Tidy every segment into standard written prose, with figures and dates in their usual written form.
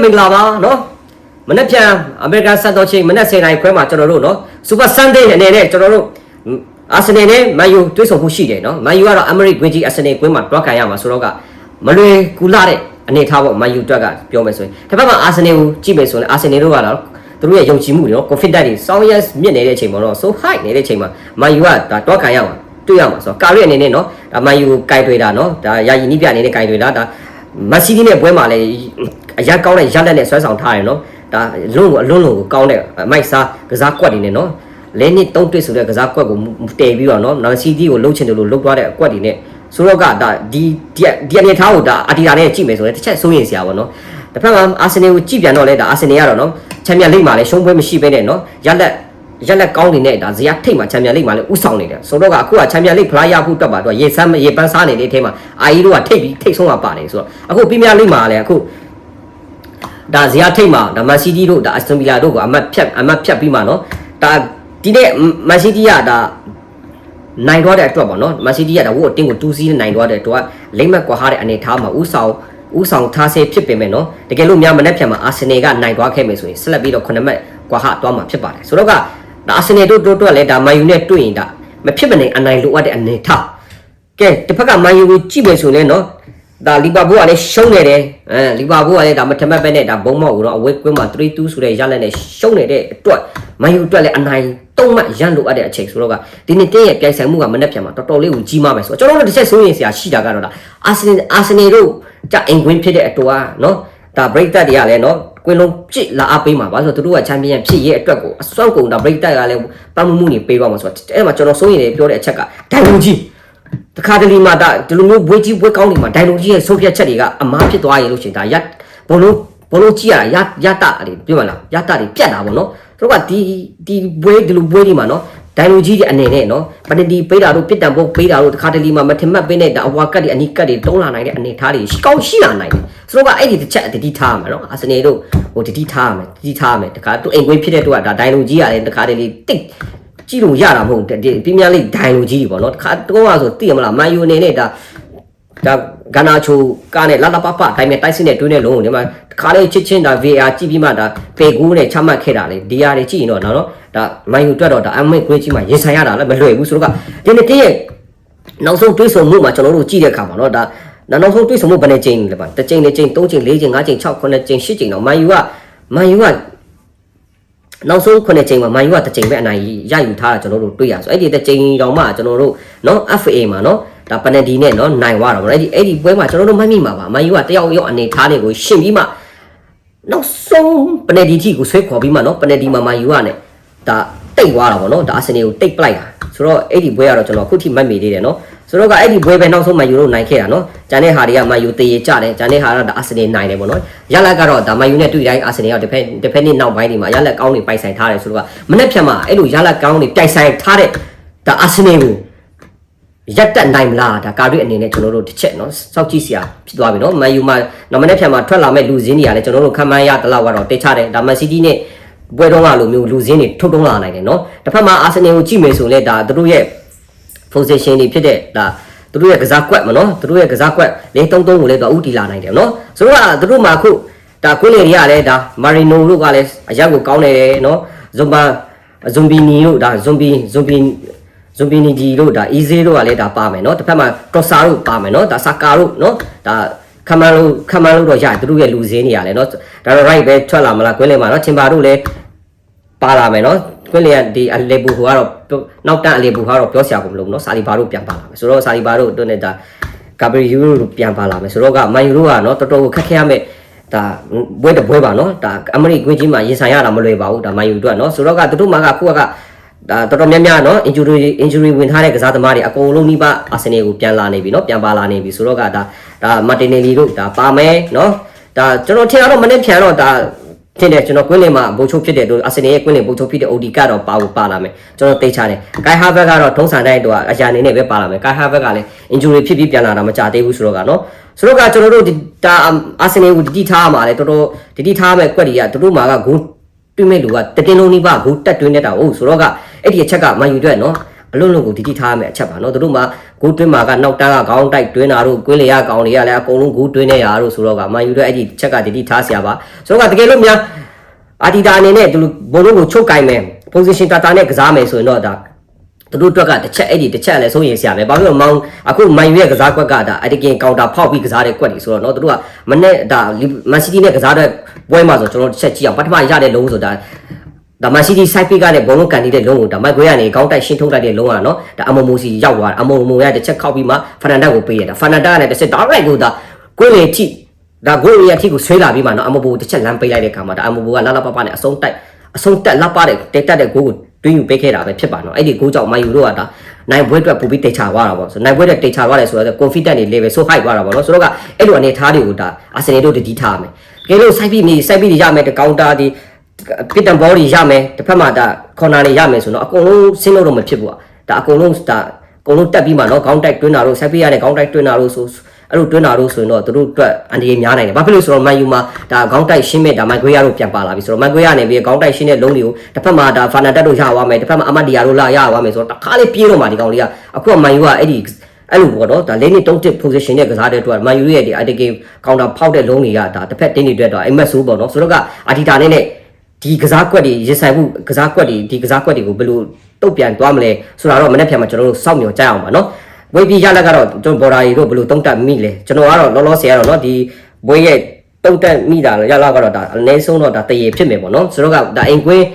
င်္ဂလာပါနော်မနေ့ပြန်အမေရိကန်စံတော်ချိန်မနေ့10နိုင်ခွဲမှာကျွန်တော်တို့နော်စူပါဆန်ဒေးအနေနဲ့ကျွန်တော်တို့အာဆင်နယ်နဲ့မန်ယူတွေ့ဆုံမှုရှိတယ်နော်မန်ယူကတော့အမေရိကန်ကြီးအာဆင်နယ်ကွင်းမှာတွားခံရမှာဆိုတော့ကမလွယ်ကူလာတဲ့အနေထားပေါ့မန်ယူအတွက်ကပြောမယ်ဆိုရင်တစ်ဖက်မှာအာဆင်နယ်ကိုကြည့်မယ်ဆိုရင်အာဆင်နယ်တို့ကတော့သူတို့ရဲ့ယုံကြည်မှုတွေနော် confidence တွေစောင်းရဲမြင့်နေတဲ့အချိန်မှာတော့ so high နေတဲ့အချိန်မှာမန်ယူကဒါတွားခံရမှာတွေ့ရမှာဆိုတော့ကာရီအနေနဲ့နော်ဒါမန်ယူကိုကင်တွေတာနော်ဒါယာယီနီးပြအနေနဲ့ကင်တွေတာဒါမက်ဆီဒီနဲ့ပွဲမှာလည်းအရကောင်းတဲ့ရလက်နဲ့ဆွဲဆောင်ထားတယ်နော်ဒါအလုံးကိုကောင်းတဲ့မိုက်စားကစားကွက်တွေနဲ့နော်လဲနှစ်3တွေ့ဆိုတဲ့ကစားကွက်ကိုတည်ပြီးတော့နော်မက်ဆီဒီကိုလှုပ်ချင်တယ်လို့လှုပ်သွားတဲ့အကွက်တွေနဲ့ဆိုတော့ကဒါဒီအနေထားကိုဒါအာတီတာနဲ့ကြည့်မယ်ဆိုရင်တစ်ချက်စိုးရင်စရာပေါ့နော်တစ်ဖက်မှာအာဆင်နယ်ကိုကြည့်ပြန်တော့လဲဒါအာဆင်နယ်ကတော့နော်ချန်ပီယံလိဂ်မှာလည်းရှုံးပွဲမရှိဘဲနဲ့နော်ရလက်ကောင်းနေတဲ့ဒါဇီယာထိတ်မှာချန်ပီယံလိဂ်မှာလည်းဥဆောင်နေတယ်ဆိုတော့ကအခုကချန်ပီယံလိဂ်ဖလားရဖို့အတွက်ပါတော့ရေပန်းစားနေတဲ့အထဲမှာအာအီတို့ကထိတ်ဆုံးကပါတယ်ဆိုတော့အခုပရီးမီးယားလိဂ်မှာလည်းအခုဒါဇီယာထိတ်မှာဒါမန်စီးတီးတို့ဒါအက်စတွန်ဗီလာတို့ကအမတ်ဖြတ်ပြီးမှနော်ဒါဒီနေ့မန်စီးတီးကဒါနိုင်သွားတဲ့အတွက်ပေါ့နော်မန်စီးတီးကဒါဝို့အတင်းကို2စီးနဲ့နိုင်သွားတဲ့အတွက်လိမ့်မက်ကွာထားတဲ့အနေထားမှာဥဆောင်ထားစေဖြစ်ပေမဲ့နော်တကယ်လို့များမနေ့ဖြန်မှာအာဆင်နယ်ကနိုင်သွားခဲ့မယ်ဆိုရင်ဆက်လက်ပြီးတော့9မှတ်ကွာဟသွားမှာဖြစ်ပါတယ်ဆိုတော့ကဒါအာဆင်နယ်တို့လည်းဒါမန်ယူနဲ့တွေ့ရင်ဒါမဖြစ်မနေအနိုင်လိုအပ်တဲ့အနေထားကဲတစ်ဖက်ကမန်ယူကိုကြည့်မယ်ဆိုရင်နော်ဒါလီဗာပူးကလည်းရှုံးနေတယ်လီဗာပူးကလည်းဒါမထမက်ပဲနဲ့ဒါဘုံမောက်ကိုတော့အဝေးကွင်းမှာ3-2ဆိုတဲ့ရလက်နဲ့ရှုံးနေတဲ့အတွက်မန်ယူအတွက်လည်းအနိုင်3မှတ်ရန်လိုအပ်တဲ့အချိန်ဆိုတော့ကဒီနေ့တင်းရဲ့ပြိုင်ဆိုင်မှုကမနေ့ပြန်မှာတော်တော်လေးကိုကြီးမားမယ်ဆိုတော့ကျွန်တော်တို့တစ်ချက်စိုးရင်စရာရှိတာကတော့ဒါအာဆင်နယ်တို့ကြအင်ကွင်းဖြစ်တဲ့အတူကနော်ဒါ break တက်တွေကလည်းနော်ကွင်းလုံးပြစ်လာအားပေးမှာပါဆိုတော့သူတို့ကချန်ပီယံဖြစ်ရဲ့အတွက်ကိုအစွမ်းကုန်ဒါ break တက်ကလည်းပတ်မှုနေပေးပါမှာဆိုတော့အဲ့မှာကျွန်တော်စိုးရင်လည်းပြောတဲ့အချက်ကဒိုင်လူကြီးတခါတလေမှဒါဒီလိုမျိုးဘွေးကြီးဘွေးကောင်းတွေမှာဒိုင်လူကြီးရဲ့ဆုံးဖြတ်ချက်တွေကအမားဖြစ်သွားရင်လို့ရှိရင်ဒါဘလုံးကြည့်ရတာရတတွေပြောမလားရတတွေပြတ်တာပေါ့နော်သူတို့ကဒီဘွေးဒီလိုဘွေးတွေမှာနော်ဒိုင်လူကြီးတွေအနေနဲ့နော်ပနတီပေးတာတို့ပြစ်တံဖို့ပေးတာတို့တခါတလေမှမထင်မှတ်ပေးတဲ့အဝါကတ်တွေအနီးကတ်တွေတုံးလာနိုင်တဲ့အနေထားတွေကောင်းရှိလာနိုင်တယ်ဆိုတော့ကအဲ့ဒီတစ်ချက်တတိထားရမှာနော်အာဆင်နယ်တို့ဟိုတတိထားရမယ်တခါသူအိမ်ကွင်းဖြစ်တဲ့တို့ကဒါဒိုင်လူကြီးရတယ်တခါတလေတိတ်ကြည့်လို့ရတာမဟုတ်ဒီပရီးမီးယားလိဂ်ဒိုင်လူကြီးပေါ့နော်တခါတော့ဆိုသိရမလားမန်ယူအနေနဲ့ဒါဂါနာချိုကားနဲ့လာပပတိုင်းမဲ့တိုက်စစ်နဲ့တွင်းနဲ့လုံးကိုဒီမှာတခါလေးချစ်ချင်းဒါ VAR ကြည့်ပြီးမှဒါပေကူးနဲ့ချမှတ်ခဲ့တာလေဒီဟာတွေကြည့်ရင်တော့နော်ဒါမန်ယူတွက်တော့ဒါအမိတ်ကွင်းကြီးမှာရင်ဆိုင်ရတာလည်းမလွယ်ဘူးဆိုတော့ကဒီနေ့တင်းရဲ့နောက်ဆုံးတွေးဆုံမှုမှာကျွန်တော်တို့ကြည့်တဲ့အခါမှာနော်ဒါနောက်ဆုံးတွေးဆုံမှုဘယ်နဲ့ချိန်လဲပါတစ်ချိန်2ချိန်3ချိန်4ချိန်5ချိန်6 9ချိန်10ချိန်တော့မန်ယူကနောက်ဆုံး9ချိန်မှာမန်ယူကတစ်ချိန်ပဲအနိုင်ရယူထားတာကျွန်တော်တို့တွေ့ရဆိုအဲ့ဒီတစ်ချိန်တောင်မှကျွန်တော်တို့နော် FA မှာနော်ဒါပနဒီနဲ့နော်နိုင်သွားတာဗောအဲ့ဒီပွဲမှာကျွန်တော်တို့မှတ်မိမှာပါမန်ယူကတယောက်အနေထားနဲ့ကိုရှင်ပြီးမှနောက်ဆုံးပနဒီတီကိုဆွဲခေါ်ပြီးမှနော်ပနဒီမှာမန်ယူကနဲ့ဒါတိတ်သွားတာဗောနော်ဒါအာဆင်နယ်ကိုတိတ်ပလိုက်တာဆိုတော့အဲ့ဒီပွဲကတော့ကျွန်တော်ခုထိမှတ်မိသေးတယ်နော်ဆိုတော့ကအဲ့ဒီပွဲပဲနောက်ဆုံးမန်ယူတို့နိုင်ခဲ့တာနော်ဂျန်တဲ့ဟာတွေကမန်ယူတည်ရကြတယ်ဂျန်တဲ့ဟာကတော့ဒါအာဆင်နယ်နိုင်တယ်ဗောနော်ရလက်ကတော့ဒါမန်ယူနဲ့တွေ့တိုင်းအာဆင်နယ်ကတစ်ဖက်နေ့နောက်ပိုင်းဒီမှာရလက်ကောင်းတွေပိုက်ဆိုင်ထားတယ်ဆိုတော့မနေ့ဖြန်မှာအဲ့လိုရလက်ကောင်းတွေပြိုင်ဆိုင်ထားတဲ့ဒါအာဆင်နယ်ကိုရက်တက်နိုင်မလားဒါကာရီအနေနဲ့ကျွန်တော်တို့တစ်ချက်နော်စောက်ကြည့်စရာဖြစ်သွားပြီနော်မန်ယူမှာနောက်မနေ့ဖြန်မှာထွက်လာမဲ့လူစင်းတွေကလည်းကျွန်တော်တို့ခံမှန်းရတလောက်ကတော့တိတ်ချတယ်ဒါမန်စီးတီးနဲ့ပွဲတော့ကလိုမျိုးလူစင်းတွေထုတ်တုံးလာနိုင်တယ်နော်တစ်ဖက်မှာအာဆင်နယ်ကိုကြည့်မယ်ဆိုလဲဒါသူတို့ရဲ့ position တွေဖြစ်တဲ့ဒါသူတို့ရဲ့ကစားကွက်မနော်သူတို့ရဲ့ကစားကွက်4-3-3ကိုလည်းတော့ဥတီလာနိုင်တယ်နော်ဆိုတော့သူတို့မှာအခုဒါကွင်းလေတွေကလည်းဒါမာရီနိုတို့ကလည်းအရက်ကိုကောင်းနေတယ်နော်ဇွန်ဘီနီတို့ဒါဇွန်ဘီနီဒီတို့ဒါအီဇေးတို့ကလည်းဒါပါမယ်နော်တစ်ဖက်မှာကော့ဆာတို့ပါမယ်နော်ဒါဆာကာတို့နော်ဒါခမန်လို့တော့ရတယ်သူတို့ရဲ့လူစင်းတွေရတယ်နော်ဒါတော့ right ပဲထွက်လာမလားကွင်းလေမှာနော်ချင်ပါတို့လည်းပါလာမယ်နော်ကွင်းလေကဒီအလေဘူဟိုကတော့နောက်တန်းအလေဘူကတော့ပြောစရာကိုမလိုဘူးနော်ဆာလီဘာတို့ပြန်ပါလာမယ်ဆိုတော့ဆာလီဘာတို့တို့နဲ့ဒါဂါဘရီယူတို့ပြန်ပါလာမယ်ဆိုတော့ကမန်ယူတို့ကနော်တော်တော်ခက်ခဲရမယ်ဒါပွဲတပွဲပါနော်ဒါအမေရိကွင်းကြီးမှာရင်ဆိုင်ရတာမလွယ်ပါဘူးဒါမန်ယူတို့ကနော်ဆိုတော့ကသူတို့မှာကခုကဒါတော်တော်များများနော် injury ဝင်ထားတဲ့ကစားသမားတွေအကုန်လုံးနှိပါအာဆင်နယ်ကိုပြန်လာနေပြီနော်ပြန်ပါလာနေပြီဆိုတော့ကဒါမာတင်နယ်လီတို့ဒါပါမယ်နော်ဒါကျွန်တော်ထင်တော့မနေ့ဖြန်တော့ဒါထင်တယ်ကျွန်တော်ကွင်းလင်မှာဘိုးချုပ်ဖြစ်တဲ့တို့အာဆင်နယ်ရဲ့ကွင်းလင်ဘိုးချုပ်ဖြစ်တဲ့အိုဒီကတော့ပါလာမယ်ကျွန်တော်သိချတယ်ဂိုင်ဟာဘက်ကတော့ထုံးစံတိုင်းတို့ကအရာနေနဲ့ပဲပါလာမယ်ဂိုင်ဟာဘက်ကလည်း injury ဖြစ်ပြီးပြန်လာတာမကြသေးဘူးဆိုတော့ကနော်ဆိုတော့ကကျွန်တော်တို့ဒါအာဆင်နယ်ကိုတတိထားမှာလေတော်တော်တတိထားမဲ့ကွက်တွေကတို့မှာကဂိုးတွင်းမဲ့လူကတတင်းလုံးနီးပါဂိုးတက်တွင်းနေတာဟုတ်ဆိုတော့ကအဲ့ဒီအချက်ကမန်ယူအတွက်နော် အလုံးလုံးကိုဒီတိထားရမယ်အချက်ပါနော်တို့မှာဂိုးတွင်းမှာကနောက်တန်းကခေါင်းတိုက်တွင်းတာတို့ကွင်းလေရကောင်တွေကလည်းအကုန်လုံးဂိုးတွင်းနေရတို့ဆိုတော့ကမန်ယူတို့အဲ့ဒီချက်ကဒီတိထားဆရာပါဆိုတော့ကတကယ်လို့များအာတီတာအနေနဲ့သူဘောလုံးကိုချုပ်ကင်မယ် position တာနဲ့ကစားမယ်ဆိုရင်တော့ဒါသူတို့အတွက်ကတစ်ချက်အဲ့ဒီတစ်ချက်လည်းစိုးရင်ဆရာပဲဘာဖြစ်လို့မောင်အခုမန်ယူရဲ့ကစားကွက်ကဒါအတကင်ကောင်တာဖောက်ပြီးကစားတဲ့ကွက်တွေဆိုတော့เนาะသူတို့ကမနေ့ဒါမန်စီးတီးနဲ့ကစားတဲ့ပွဲမှာဆိုကျွန်တော်တစ်ချက်ကြည့်အောင်ပထမရတဲ့လုံးဆိုတာဒါမန်စီးတီး side pick ကလည်းဘောလုံးကန်နေတဲ့လုံးကိုဒါမိုက်ခွဲကနေခေါင်းတိုက်ရှင်းထုတ်လိုက်တဲ့လုံးကเนาะဒါအမမိုစီရောက်သွားတာအမမိုရတစ်ချက်ခောက်ပြီးမှဖာနန်ဒတ်ကိုပေးရတာဖာနန်ဒတ်ကလည်းတစ်ချက် direct ကိုဒါကိုယ်လေထိဒါဂိုးရီယာထိကိုဆွဲလာပြီးမှเนาะအမဘိုတစ်ချက်လမ်းပေးလိုက်တဲ့ခါမှာဒါအမဘိုကလာလာပပနဲ့အဆုံးတက်လက်ပါတဲ့တက်တက်တဲ့ဂိုးကိုတွင်းယူပေးခဲ့တာပဲဖြစ်ပါတော့အဲ့ဒီဂိုးကြောင့်မန်ယူတို့ကဒါနိုင်ပွဲအတွက်ပူပြီးတိတ်ချသွားတာပေါ့ဆိုနိုင်ပွဲတဲ့တိတ်ချသွားတယ်ဆိုတော့ confident တွေ level so high သွားတာပေါ့နော်ဆိုတော့ကအဲ့လိုအနေထားတွေကိုဒါအာဆင်နယ်တို့တတိထားမယ်ကဲလို့ side beat တွေရမယ်တကောင်တာဒီ pit and ball တွေရမယ်တစ်ဖက်မှာဒါ corner တွေရမယ်ဆိုတော့အကုန်လုံးဆင်းလို့တော့မဖြစ်ဘူးဒါအကုန်လုံးတက်ပြီးမှနော်ခေါင်းတိုက်တွင်းတာတို့ side beat ရတဲ့ခေါင်းတိုက်တွင်းတာတို့ဆိုအဲ့လိုတွင်းတာတို့ဆိုရင်တော့တို့အတွက်အန်ဒီများနိုင်တယ်ဘာဖြစ်လို့ဆိုတော့မန်ယူမှာဒါခေါင်းတိုက်ရှင်းမဲ့ဒါမိုက်ဂွေးယာတို့ပြန်ပါလာပြီဆိုတော့မိုက်ဂွေးယာနေပြီးခေါင်းတိုက်ရှင်းတဲ့လုံးတွေကိုတစ်ဖက်မှာဒါဖာနန်တက်တို့ရသွားမယ်တစ်ဖက်မှာအမတ်ဒီယာတို့လာရသွားမယ်ဆိုတော့တခါလေးပြေးတော့မှဒီကောင်လေးကအခုကမန်ယူကအဲ့လိုပေါ့နော်ဒါလေးနှစ်တုံးတစ် position နဲ့ကစားတဲ့အတွက်မန်ယူရဲ့ဒီ ATK ကောင်တာဖောက်တဲ့လုံးတွေကဒါတစ်ဖက်တင်းတွေအတွက်တော့အိမ်မက်ဆိုးပေါ့နော်ဆိုတော့ကအာတီတာနဲ့ဒီကစားကွက်တွေရင်ဆိုင်မှုကစားကွက်တွေဒီကစားကွက်တွေကိုဘယ်လိုတုတ်ပြန်သွားမလဲဆိုတာတော့မနေ့ပြန်မှာကျွန်တော်တို့စောင့်မျှော်ကြအောင်ပါနော်ဝေးပြီးရလက်ကတော့ကျွန်တော်ဘော်ဒါရီတို့ဘယ်လိုတုံးတက်မိလဲကျွန်တော်ကတော့လောလောဆယ်ကတော့เนาะဒီဘွေးရဲ့တုံးတက်မိတာရလက်ကတော့ဒါအနည်းဆုံးတော့ဒါတရေဖြစ်မယ်ပေါ့နော်ဆိုတော့ကဒါအင်ကွင်း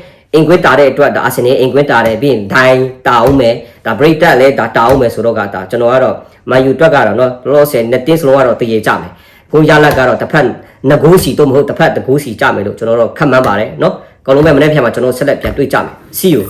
တာတဲ့အတွက်ဒါအာဆင်နယ်အင်ကွင်းတာတယ်ပြီးရင်ဒိုင်းတာအောင်မယ်ဒါ break တက်လဲဒါတာအောင်မယ်ဆိုတော့ကဒါကျွန်တော်ကတော့မန်ယူအတွက်ကတော့เนาะလောလောဆယ်နှစ်တင်းစလုံးကတော့တရေကြမယ်ကိုရလက်ကတော့တစ်ဖက်2ဂိုးစီတော့မဟုတ်တစ်ဖက်2ဂိုးစီကြမယ်လို့ကျွန်တော်တို့ခန့်မှန်းပါတယ်เนาะအကောင်လုံးပဲမနေ့ပြန်မှာကျွန်တော်ဆက်လက်ပြန်တွေ့ကြမယ် see you